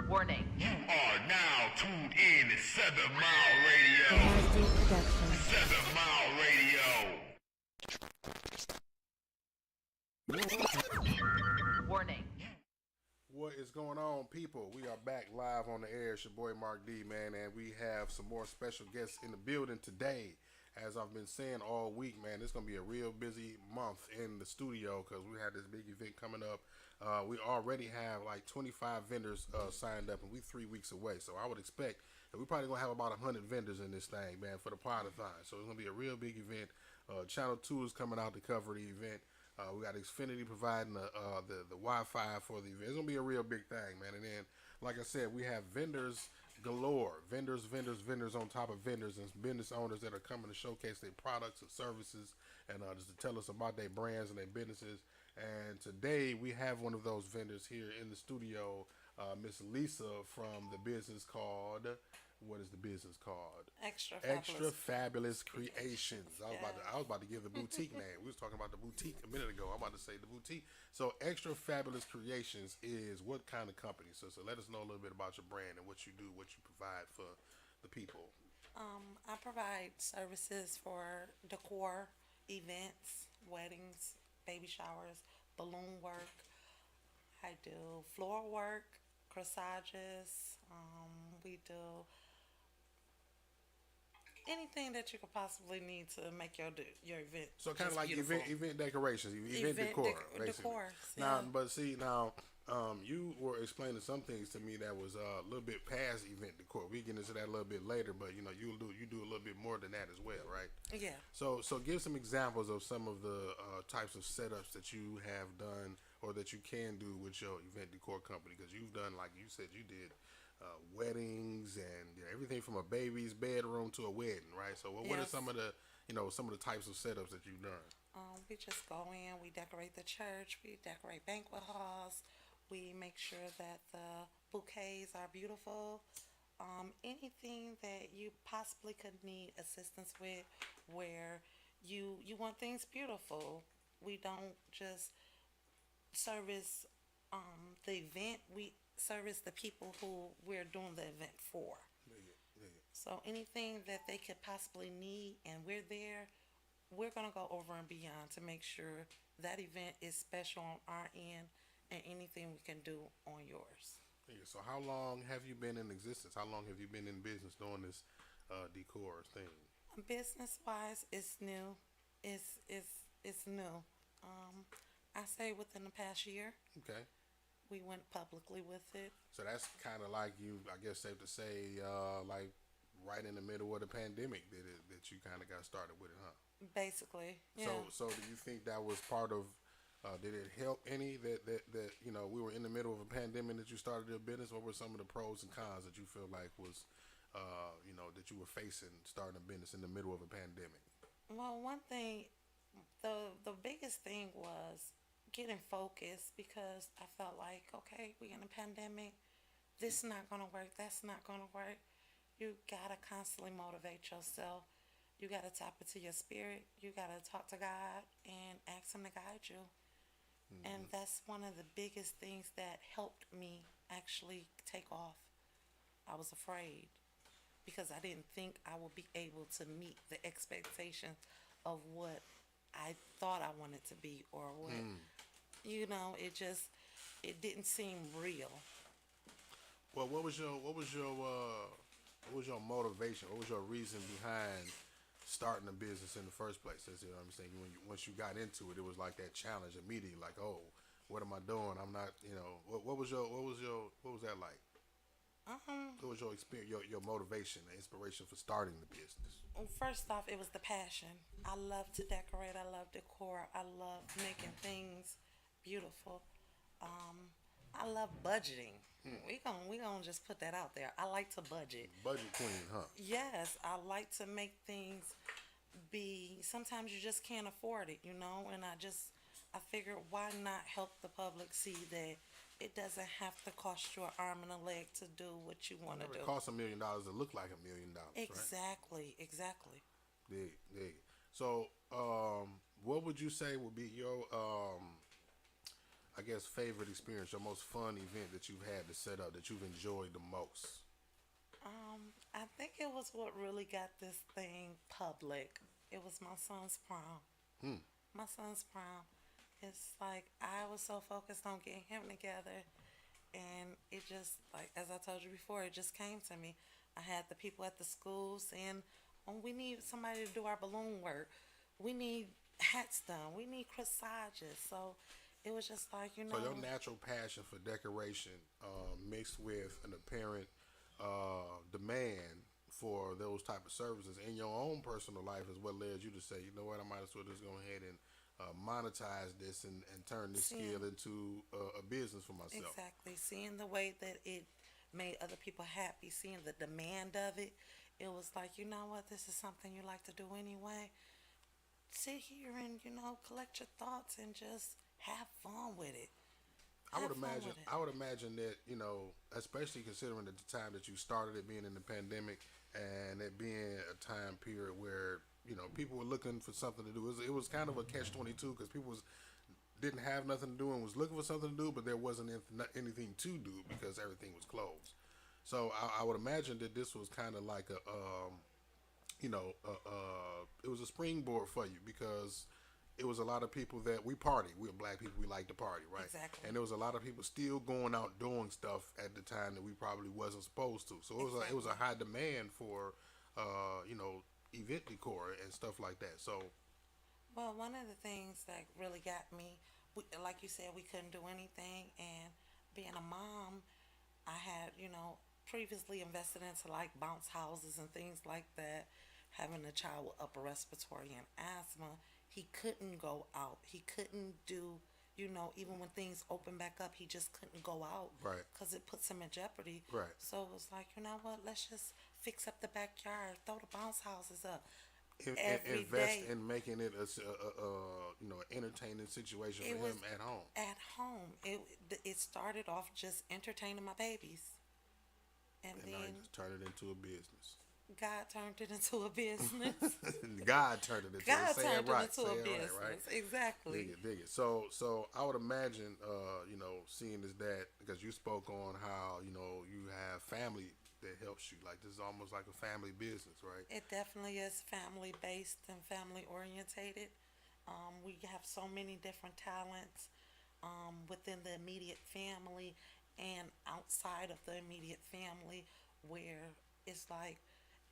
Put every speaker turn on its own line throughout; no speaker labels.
Warning.
You are now tuned in to 7 Mile Radio.
SD Production.
7 Mile Radio.
Warning.
What is going on, people? We are back live on the air. It's your boy Mark D, man, and we have some more special guests in the building today. As I've been saying all week, man, it's going to be a real busy month in the studio because we have this big event coming up. We already have like 25 vendors signed up, and we 3 weeks away. So I would expect that we're probably going to have about 100 vendors in this thing, man, for the Podathon. So it's going to be a real big event. Channel 2 is coming out to cover the event. We got Xfinity providing the Wi-Fi for the event. It's going to be a real big thing, man. And then, like I said, we have vendors galore. Vendors on top of vendors, and business owners that are coming to showcase their products and services and just to tell us about their brands and their businesses. And today we have one of those vendors here in the studio, Miss Lisa from the business called... What is the business called?
Extra
Fabulous Creations. I was about to give the boutique name. We was talking about the boutique a minute ago. I'm about to say the boutique. So Extra Fabulous Creations is what kind of company? So let us know a little bit about your brand and what you do, what you provide for the people.
I provide services for decor, events, weddings, baby showers, balloon work. I do floor work, corsages. We do anything that you could possibly need to make your event.
So kind of like
beautiful.
event decorations, event decor, basically.
Decor,
Now,
yeah.
but see you were explaining some things to me that was a little bit past event decor. We get into that a little bit later, but you do a little bit more than that as well, right?
Yeah.
So give some examples of some of the types of setups that you have done or that you can do with your event decor company, because you've done, like you said, you did weddings and everything from a baby's bedroom to a wedding, right? So what are
Yes.
some of the types of setups that you've done?
We just go in, we decorate the church, we decorate banquet halls, we make sure that the bouquets are beautiful. Anything that you possibly could need assistance with, where you want things beautiful. We don't just service the event, we service the people who we're doing the event for.
Yeah.
So anything that they could possibly need and we're there, we're going to go over and beyond to make sure that event is special on our end and anything we can do on yours.
Yeah. So how long have you been in existence? How long have you been in business doing this decor thing?
Business-wise, it's new. It's new. I say within the past year.
Okay.
We went publicly with it.
So that's kind of like I guess safe to say, like right in the middle of the pandemic that you kind of got started with it, huh?
Basically, yeah.
So do you think that was part of, did it help any that we were in the middle of a pandemic that you started your business? What were some of the pros and cons that you feel like was, that you were facing starting a business in the middle of a pandemic?
Well, one thing, the biggest thing was getting focused, because I felt like, okay, we're in a pandemic. This is not going to work. That's not going to work. You got to constantly motivate yourself. You got to tap into your spirit. You got to talk to God and ask Him to guide you. Mm-hmm. And that's one of the biggest things that helped me actually take off. I was afraid because I didn't think I would be able to meet the expectations of what I thought I wanted to be, or what, it didn't seem real.
Well, what was your motivation? What was your reason behind starting a business in the first place? That's what I'm saying. Once you got into it, it was like that challenge immediately. Like, oh, what am I doing? I'm not, what was that like? What was your experience, your motivation, the inspiration for starting the business?
First off, it was the passion. I love to decorate. I love decor. I love making things beautiful. I love budgeting. We gonna just put that out there. I like to budget.
Budget queen, huh?
Yes, I like to make things sometimes you just can't afford it, and I figured, why not help the public see that it doesn't have to cost you an arm and a leg to do what you want to do.
It costs $1 million to look like $1 million,
Exactly,
right?
Exactly.
Dig. So, what would you say would be your, I guess, favorite experience, your most fun event that you've had to set up that you've enjoyed the most?
I think it was what really got this thing public. It was my son's prom.
Hmm.
My son's prom. It's like I was so focused on getting him together, and it just, like, as I told you before, it just came to me. I had the people at the school saying, "Oh, we need somebody to do our balloon work. We need hats done. We need corsages." So it was just like,
So your natural passion for decoration, mixed with an apparent demand for those type of services in your own personal life, is what led you to say, you know what, I might as well just go ahead and monetize this and turn this
Seeing-
skill into a business for myself.
exactly, seeing the way that it made other people happy, seeing the demand of it, it was like, you know what, this is something you like to do anyway. Sit here and, collect your thoughts and just have fun with it.
I would
Have fun
imagine.
with it.
I would imagine that, especially considering at the time that you started it, being in the pandemic, and it being a time period where people were looking for something to do. It was kind of a catch-22 because people didn't have nothing to do and was looking for something to do, but there wasn't anything to do because everything was closed. So I would imagine that this was kind of like it was a springboard for you because it was a lot of people that we party. We're black people. We like to party, right?
Exactly.
And there was a lot of people still going out doing stuff at the time that we probably wasn't supposed to. So it was a high demand for, event decor and stuff like that. So
Well, one of the things that really got me, like you said, we couldn't do anything, and being a mom, I had, previously invested into like bounce houses and things like that. Having a child with upper respiratory and asthma, he couldn't go out. He couldn't do, even when things opened back up, he just couldn't go out.
Right.
Because it puts him in jeopardy.
Right.
So it was like, you know what, let's just fix up the backyard, throw the bounce houses up.
invest
day.
in making it an entertaining situation
It
for
was
him at home.
At home, it started off just entertaining my babies, and
And now he
then
just turned it into a business.
God turned it into a business.
God turned it into
God
say
turned
it right.
it into
Say
a
it
business.
right, right?
Exactly.
Dig it. So I would imagine, seeing as that, because you spoke on how, you have family that helps you. Like, this is almost like a family business, right?
It definitely is family based and family orientated. We have so many different talents within the immediate family and outside of the immediate family, where it's like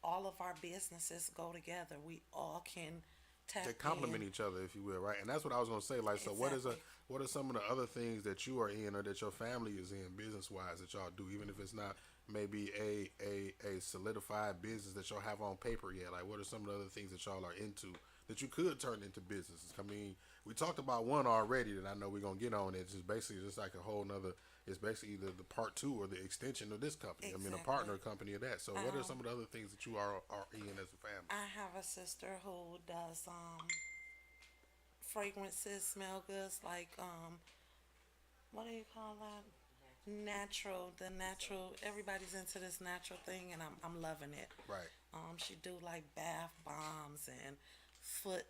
all of our businesses go together. We all can tap
They complement
in.
each other, if you will, right? And that's what I was gonna say. Like, so
Exactly.
what are some of the other things that you are in or that your family is in business wise that y'all do, even if it's not maybe a solidified business that y'all have on paper yet? Like, what are some of the other things that y'all are into that you could turn into businesses? I mean, we talked about one already that I know we're gonna get on. It's just basically just like a whole nother. It's basically either the part two or the extension of this company. I mean, a
Exactly.
partner company of that. So, what are some of the other things that you are in as a family?
I have a sister who does fragrances, smell goods, like what do you call that? Natural, the natural. Everybody's into this natural thing, and I'm loving it.
Right.
She do like bath bombs and foot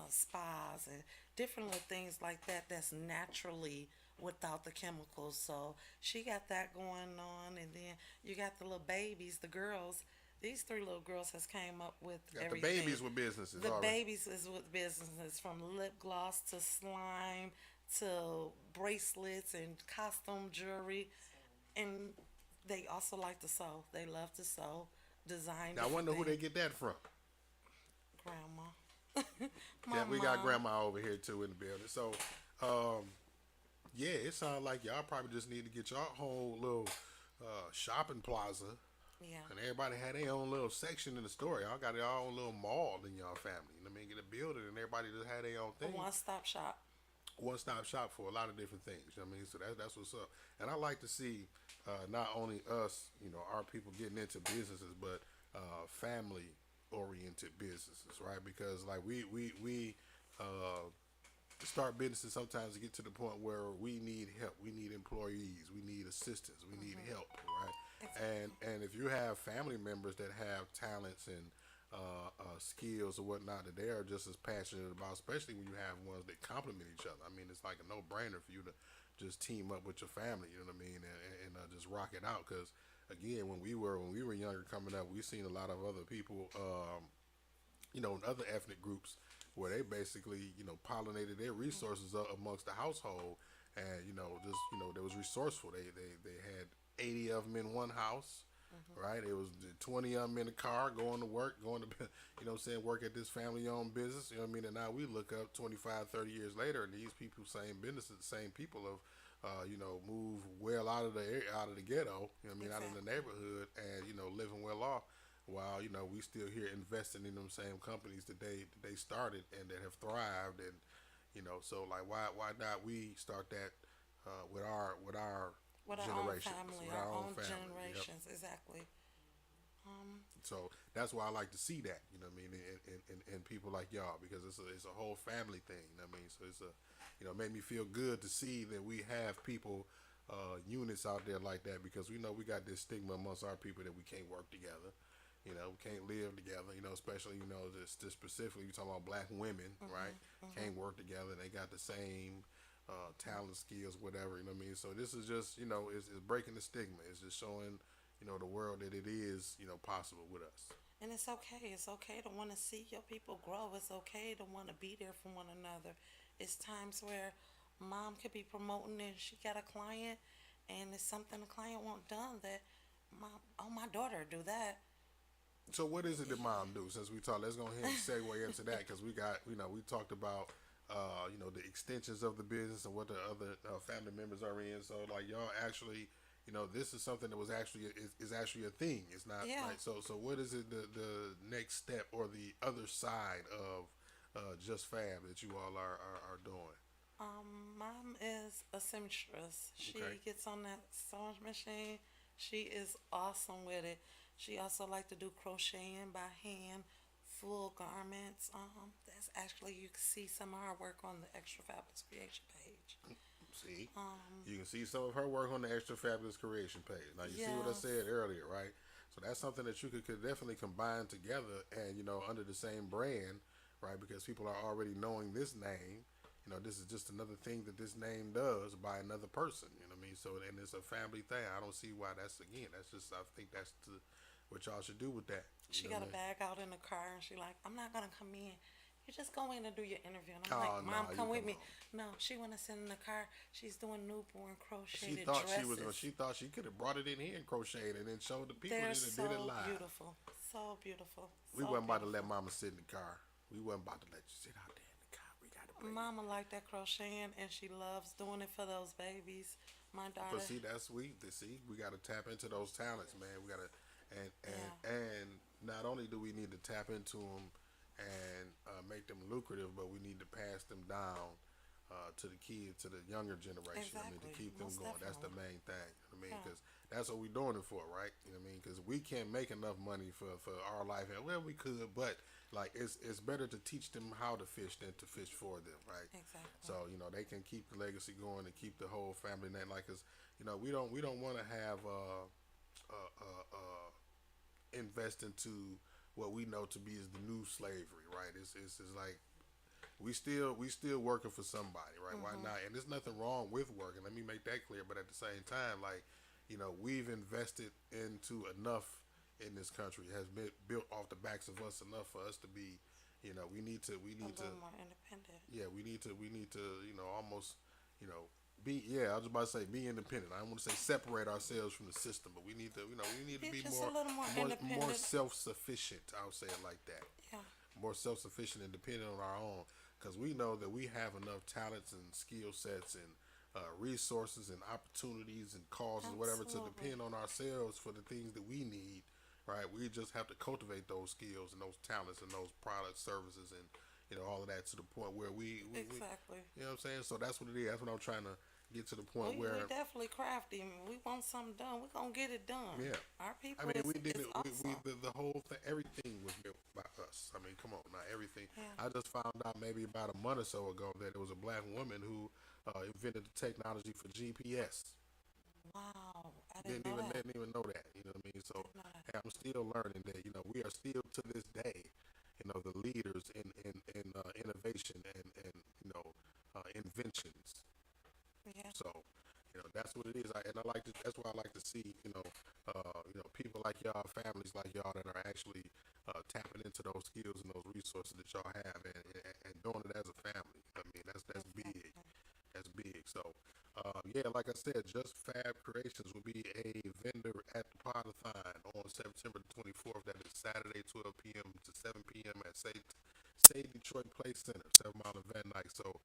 spas and different little things like that. That's naturally without the chemicals. So she got that going on, and then you got the little babies, the girls. These three little girls has came up with
Got
everything.
the babies with businesses.
The
already.
babies is with businesses, from lip gloss to slime to bracelets and costume jewelry, and they also like to sew. They love to sew, design.
Now, I wonder who they
different
get that from.
things. Grandma.
Yeah,
My
we got
mom.
grandma over here too in the building. So, yeah, it sounds like y'all probably just need to get y'all whole little shopping plaza,
Yeah.
and everybody had their own little section in the store. Y'all got your own little mall in y'all family. You know what I mean? Get a building, and everybody just had their own
A
thing.
one-stop shop.
One-stop shop for a lot of different things. You know what I mean? So that's what's up. And I like to see not only us, our people getting into businesses, but family-oriented businesses, right? Because like we start businesses sometimes to get to the point where we need help, we need employees, we need assistance, we need help, right? And if you have family members that have talents and skills or whatnot that they are just as passionate about, especially when you have ones that complement each other. I mean, it's like a no-brainer for you to just team up with your family. You know what I mean, and just rock it out. Because again, when we were younger coming up, we seen a lot of other people, other ethnic groups where they basically, pollinated their resources up amongst the household, and just there was resourceful. They had 80 of them in one house, right? It was 20 of them in the car going to work, going to, work at this family-owned business. You know what I mean? And now we look up 25, 30 years later, and these people, same businesses, same people have, moved well out of the ghetto. You know what I mean? Out of the neighborhood, and living well off. While we still here investing in them same companies that they started and that have thrived, and so like why not we start that with our generations,
own family,
with
our own
family. Yep.
generations, exactly.
So that's why I like to see that, you know what I mean, in people like y'all, because it's a whole family thing, you know what I mean? So it's made me feel good to see that we have people, units out there like that, because we know we got this stigma amongst our people that we can't work together. We can't live together, especially, just specifically, you talking about black women, right? Can't work together. They got the same talent, skills, whatever, you know what I mean? So this is just, it's breaking the stigma. It's just showing, the world that it is, possible with us.
And it's okay. It's okay to want to see your people grow. It's okay to want to be there for one another. It's times where mom could be promoting and she got a client, and it's something the client want done that, my daughter do that.
So what is it that mom do? Since we talked, let's go ahead and segue into that, because we got, we talked about, the extensions of the business and what the other family members are in. So like y'all actually, this is something that was actually is actually a thing. It's not like so. So what is it the next step or the other side of Just Fab that you all are doing?
Mom is a seamstress. She
Okay.
gets on that sewing machine. She is awesome with it. She also like to do crocheting by hand, full garments. That's actually, you can see some of her work on the Extra Fabulous Creation page.
See, you can see some of her work on the Extra Fabulous Creation page. Now you see what I
Yes.
said earlier, right? So that's something that you could definitely combine together, and under the same brand, right? Because people are already knowing this name. This is just another thing that this name does by another person. You know what I mean? So, and it's a family thing. I don't see why that's, again. That's just, I think that's what y'all should do with that. You
She
know
got a
what I mean?
bag out in the car, and she like, I'm not gonna come in. You just go in and do your interview. And I'm
Oh,
like, Mom,
no,
come
you
with
come
me. No, she wanna sit in the car. She's doing newborn
She
crocheted
thought
dresses.
she thought she could have brought it in here and crocheted and then showed the people
They're
that
so
did it live.
beautiful, so beautiful.
We
so
wasn't about to let
beautiful.
Mama sit in the car. We wasn't about to let you sit out there in the car. We got to bring.
Mama like that crocheting, and she loves doing it for those babies. My daughter.
But see, that's sweet. See, we got to tap into those talents, man. We got to, and not only do we need to tap into them and make them lucrative, but we need to pass them down to the kids, to the younger generation. I mean, to
Exactly.
keep them
Most
going. That's the
definitely.
main thing. You know what I mean,
Yeah.
because that's what we're doing it for, right? You know what I mean? Because we can't make enough money for our life. And well, we could, but like it's better to teach them how to fish than to fish for them, right?
Exactly.
So they can keep the legacy going and keep the whole family name. Like, 'cause we don't want to have invest into what we know to be is the new slavery, right? It's like we still working for somebody, right? Why not? And there's nothing wrong with working. Let me make that clear. But at the same time, like, we've invested into enough in this country. It has been built off the backs of us enough for us to be, we need to
A little more independent.
yeah, we need to almost, be, yeah, I was about to say be independent. I don't want to say separate ourselves from the system, but we need to, we need to
Be
be
just
more
a little more
more
independent.
self-sufficient. I'll say it like that.
Yeah.
More self-sufficient and dependent on our own, because we know that we have enough talents and skill sets and resources and opportunities and causes, whatever, to
Absolutely.
depend on ourselves for the things that we need, right? We just have to cultivate those skills and those talents and those products, services, and all of that, to the point where we
Exactly.
you know what I'm saying? So that's what it is. That's what I'm trying to get to the point
We
where,
definitely crafty. We want something done. We're gonna get it done.
yeah.
Our
I
people.
mean,
is,
we did
is
it.
awesome.
The whole thing, everything was built by us. I mean, come on, not everything.
Yeah.
I just found out maybe about a month or so ago that there was a black woman who invented the technology for GPS.
Wow, I didn't know that.
Didn't even know that. You know what I mean? So,
Didn't know that.
hey, I'm still learning that. We are still to this day, the leaders in innovation and inventions.
Yeah.
So what it is. And I like to, that's why I like to see, people like y'all, families like y'all that are actually tapping into those skills and those resources that y'all have, and doing it as a family. I mean, that's big. That's big. So, like I said, Just Fab Creations will be a vendor at the Podathon on September 24th. That is Saturday, 12 p.m. to 7 p.m. at Say Detroit Play Center, 7 Mile Event Night. So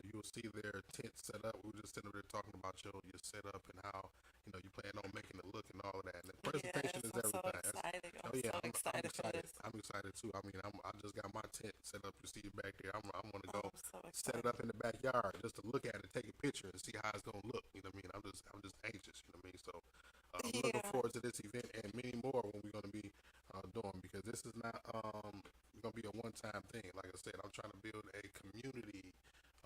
you'll see their tent set up. We were just sitting there talking about your setup and how you plan on making it look and all of that. And the presentation is everything.
So excited.
I'm
excited for
excited.
this.
I'm excited too. I mean, I just got my tent set up. You see it back there. I'm going to go
I'm so
set it up in the backyard just to look at it, take a picture, and see how it's going to look. You know what I mean? I'm just anxious. You know what I mean? So I'm looking forward to this event and many more when we're going to be doing, because this is not going to be a one-time thing. Like I said, I'm trying to build a community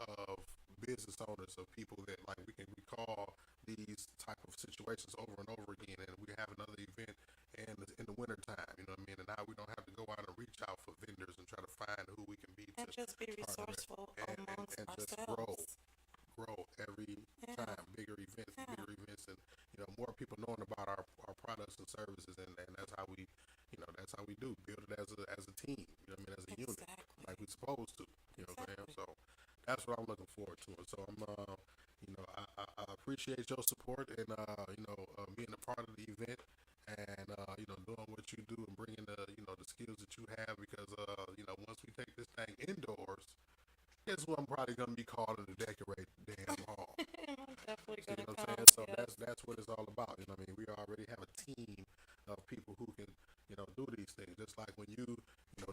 of business owners, of people that we can recall these type of situations over and over again, and we have another event in the winter time, you know what I mean? And now we don't have to go out and reach out for vendors and try to find who we can be
And just be resourceful amongst
and just
ourselves.
grow every time, bigger events, and more people knowing about our products and services, and that's how we do build it as a team, you know what I mean, as a unit, like we're supposed to, you know what I'm saying? So that's what I'm looking forward to. And so I'm I appreciate your support and being a part of the event, and doing what you do and bringing the the skills that you have, because once we take this thing indoors, guess what I'm probably gonna be calling to decorate the damn hall.
I'm definitely
You
gonna
know what
come.
I'm saying? So
Yes.
that's what it's all about. You know what I mean? We already have a team of people who can do these things. Just like when you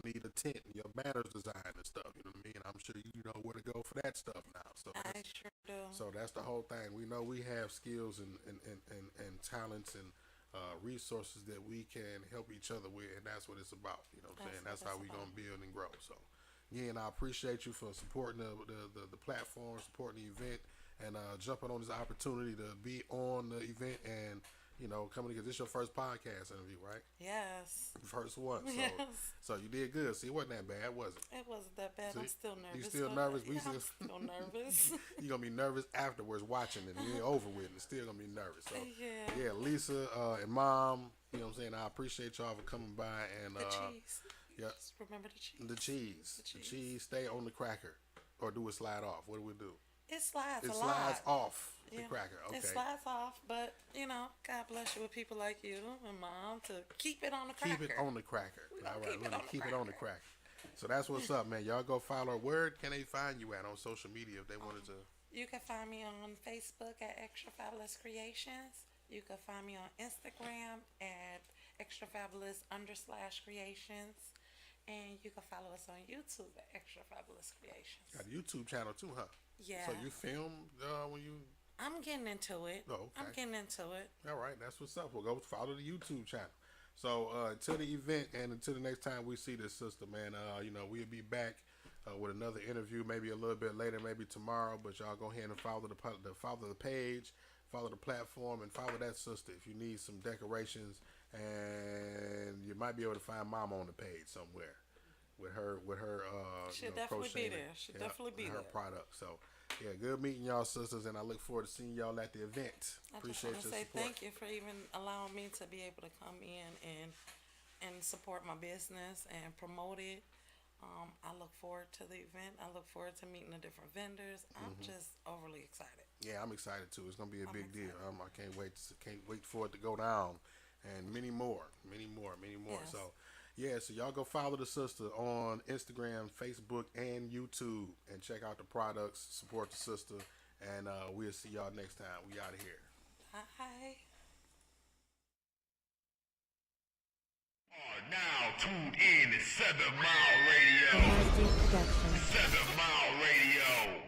need a tent and your banners designed and stuff. You know what I mean? I'm sure you know where to go for that stuff now. So
I sure do.
so that's the whole thing. We know we have skills and talents and resources that we can help each other with, and that's what it's about. You know what I'm saying? That's how we gonna build and grow. So again, I appreciate you for supporting the platform, supporting the event, and jumping on this opportunity to be on the event, and coming, because this is your first podcast interview, right?
Yes.
First one. So,
Yes.
so you did good. See, it wasn't that bad, was it?
It wasn't that bad.
See,
I'm still nervous.
you still
but
nervous?
Yeah, I'm still nervous.
You're going to be nervous afterwards watching it. You're over with, and it's still going to be nervous. So, yeah, Lisa and Mom, you know what I'm saying? I appreciate y'all for coming by. And
The cheese.
yeah,
Just remember the cheese.
the cheese. The cheese stay on the cracker, or do it slide off? What do we do?
It slides
It
a
slides
lot.
off the cracker. Okay.
It slides off, but God bless you with people like you and Mom to keep it on the cracker.
Keep it on the cracker.
We gonna
All right,
keep
we're
it
gonna
on the
keep it on the cracker. So that's what's up, man. Y'all go follow her. Where can they find you at on social media if they wanted to?
You can find me on Facebook at Extra Fabulous Creations. You can find me on Instagram at extrafabulous_creations. And you can follow us on YouTube at Extra Fabulous Creations.
Got a YouTube channel too, huh?
Yeah.
So you film when you?
I'm getting into it.
Oh, okay.
I'm getting into it.
All right, that's what's up. We'll go follow the YouTube channel. So until the event and until the next time we see this sister, man, we'll be back with another interview, maybe a little bit later, maybe tomorrow. But y'all go ahead and follow the page, follow the platform, and follow that sister if you need some decorations. And you might be able to find Mama on the page somewhere with her
She'll definitely
crocheting.
be there. She'll definitely be
her
there.
product. So yeah, good meeting y'all, sisters, and I look forward to seeing y'all at the event.
I
Appreciate
just
your
want to say
support.
thank you for even allowing me to be able to come in and support my business and promote it. I look forward to the event. I look forward to meeting the different vendors. I'm just overly excited.
Yeah, I'm excited too. It's gonna be a big deal.
excited.
I can't wait for it to go down, and many more.
Yes.
So, yeah. So y'all go follow the sister on Instagram, Facebook, and YouTube, and check out the products. Support the sister, and we'll see y'all next time. We out of here.
Bye.
Now tuned in to 7 Mile Radio.
Production.
7